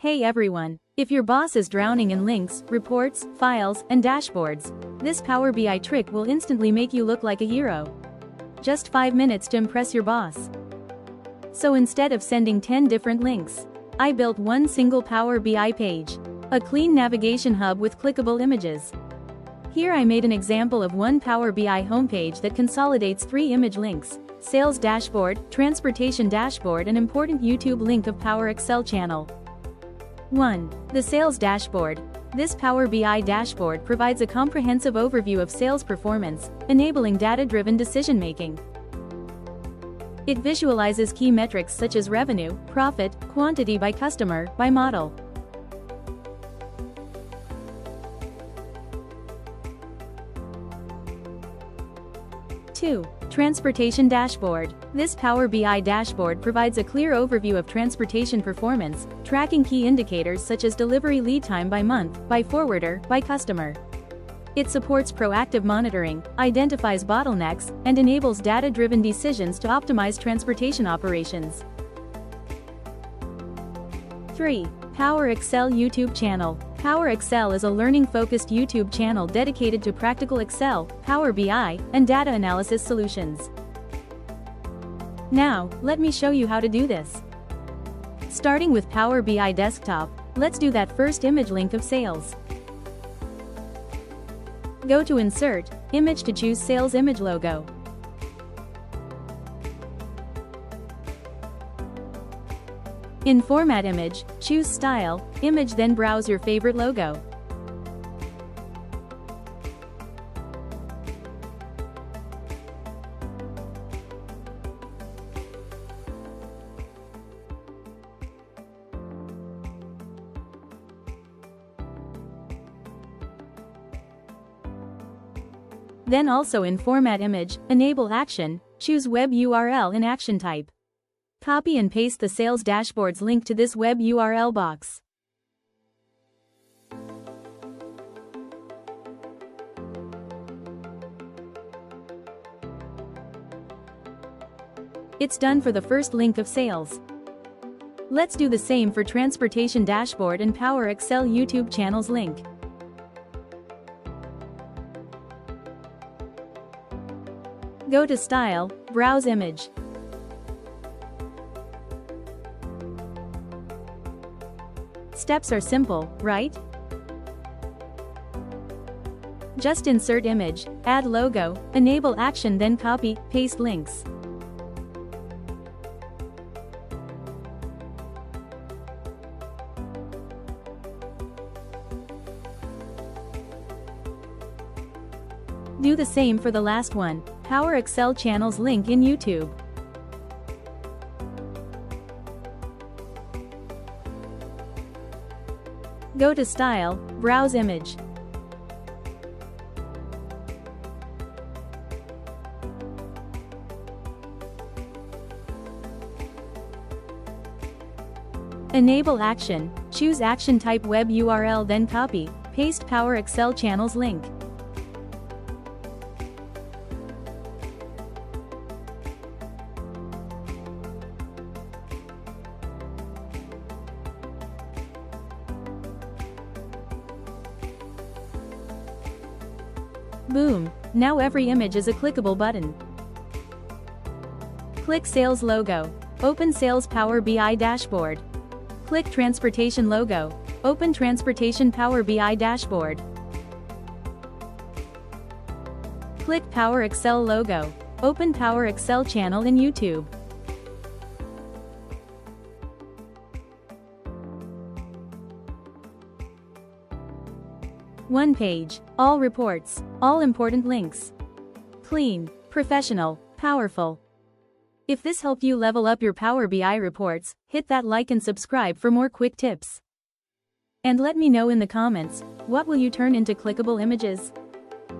Hey everyone, if your boss is drowning in links, reports, files, and dashboards, this Power BI trick will instantly make you look like a hero. Just 5 minutes to impress your boss. So instead of sending 10 different links, I built one single Power BI page, a clean navigation hub with clickable images. Here I made an example of one Power BI homepage that consolidates 3 image links: sales dashboard, transportation dashboard, and important YouTube link of Power Excel channel. 1. The sales dashboard. This Power BI dashboard provides a comprehensive overview of sales performance, enabling data-driven decision-making. It visualizes key metrics such as revenue, profit, quantity by customer, by model. 2. Transportation dashboard. This Power BI dashboard provides a clear overview of transportation performance, tracking key indicators such as delivery lead time by month, by forwarder, by customer. It supports proactive monitoring, identifies bottlenecks, and enables data-driven decisions to optimize transportation operations. 3. Power Excel YouTube channel. Power Excel is a learning-focused YouTube channel dedicated to practical Excel, Power BI, and data analysis solutions. Now, let me show you how to do this. Starting with Power BI Desktop, let's do that first image link of sales. Go to Insert, Image to choose Sales Image Logo. In Format Image, choose Style, Image, then browse your favorite logo. Then also in Format Image, enable Action, choose Web URL in Action Type. Copy and paste the Sales Dashboard's link to this web URL box. It's done for the first link of sales. Let's do the same for Transportation Dashboard and Power Excel YouTube channel's link. Go to Style, browse Image. Steps are simple, right? Just insert image, add logo, enable action, then copy, paste links. Do the same for the last one, Power Excel channel's link in YouTube. Go to Style, browse Image. Enable Action, choose Action Type Web URL, then copy, paste Power Excel channel's link. Boom! Now every image is a clickable button. Click Sales Logo. Open Sales Power BI Dashboard. Click Transportation Logo. Open Transportation Power BI Dashboard. Click Power Excel Logo. Open Power Excel channel in YouTube. One page, all reports, all important links. Clean, professional, powerful. If this helped you level up your Power BI reports, hit that like and subscribe for more quick tips. And let me know in the comments, what will you turn into clickable images?